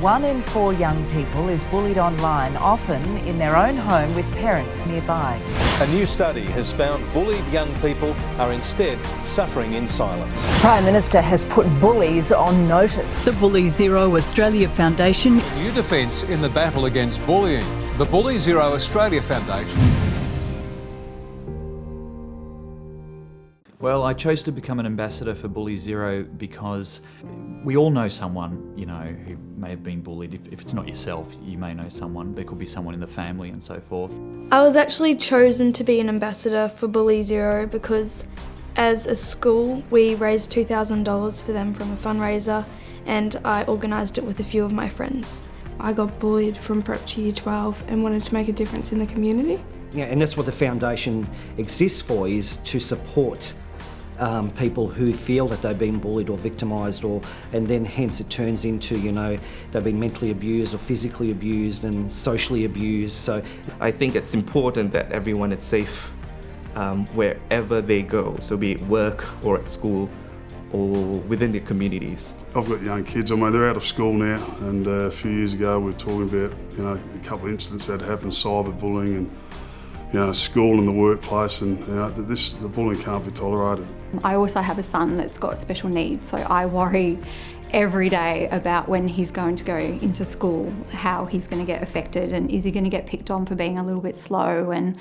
1 in 4 young people is bullied online, often in their own home with parents nearby. A new study has found bullied young people are instead suffering in silence. Prime Minister has put bullies on notice. The Bully Zero Australia Foundation. New defence in the battle against bullying. The Bully Zero Australia Foundation. Well, I chose to become an ambassador for Bully Zero because we all know someone, who may have been bullied. If it's not yourself, you may know someone. There could be someone in the family and so forth. I was actually chosen to be an ambassador for Bully Zero because as a school, we raised $2,000 for them from a fundraiser, and I organised it with a few of my friends. I got bullied from prep to year 12 and wanted to make a difference in the community. Yeah, and that's what the foundation exists for, is to support people who feel that they've been bullied or victimised, and then hence it turns into, they've been mentally abused or physically abused and socially abused. So I think it's important that everyone is safe wherever they go, so be it work or at school or within their communities. I've got young kids, they're out of school now, and a few years ago we were talking about, a couple of incidents that happened, cyberbullying and school and the workplace, and the bullying can't be tolerated. I also have a son that's got special needs, so I worry every day about when he's going to go into school, how he's going to get affected, and is he going to get picked on for being a little bit slow, and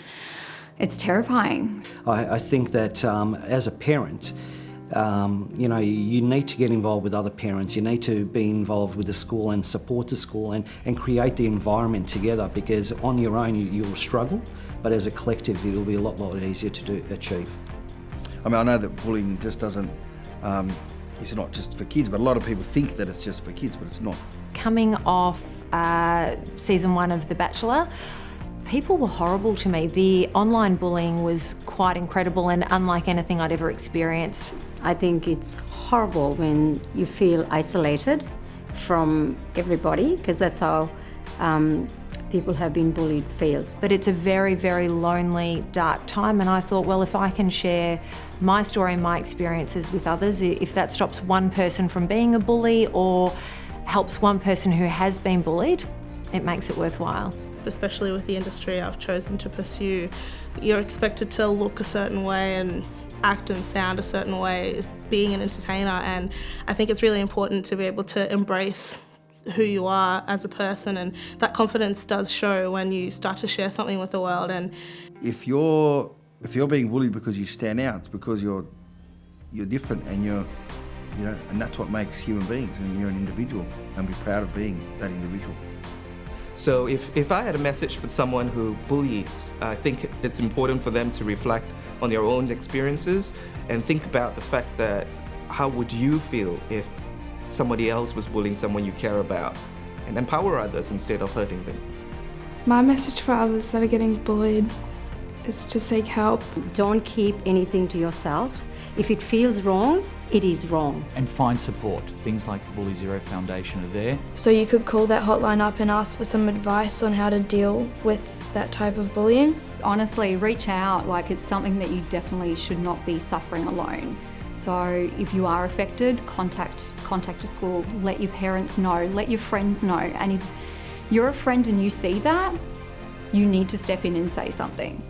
it's terrifying. I think that as a parent, you need to get involved with other parents. You need to be involved with the school and support the school and create the environment together, because on your own you'll struggle, but as a collective it'll be a lot easier to achieve. I know that bullying just doesn't, it's not just for kids, but a lot of people think that it's just for kids, but it's not. Coming off season 1 of The Bachelor, people were horrible to me. The online bullying was quite incredible and unlike anything I'd ever experienced. I think it's horrible when you feel isolated from everybody, because that's how people have been bullied feels. But it's a very, very lonely, dark time, and I thought, well, if I can share my story and my experiences with others, if that stops one person from being a bully or helps one person who has been bullied, it makes it worthwhile. Especially with the industry I've chosen to pursue, you're expected to look a certain way and act and sound a certain way as being an entertainer, and I think it's really important to be able to embrace who you are as a person, and that confidence does show when you start to share something with the world. And if you're being bullied because you stand out, it's because you're different, and and that's what makes human beings, and you're an individual, and be proud of being that individual. So if I had a message for someone who bullies, I think it's important for them to reflect on their own experiences and think about the fact that how would you feel if somebody else was bullying someone you care about, and empower others instead of hurting them. My message for others that are getting bullied is to seek help. Don't keep anything to yourself. If it feels wrong, it is wrong. And find support. Things like the Bully Zero Foundation are there. So you could call that hotline up and ask for some advice on how to deal with that type of bullying. Honestly, reach out. It's something that you definitely should not be suffering alone. So if you are affected, contact a school, let your parents know, let your friends know. And if you're a friend and you see that, you need to step in and say something.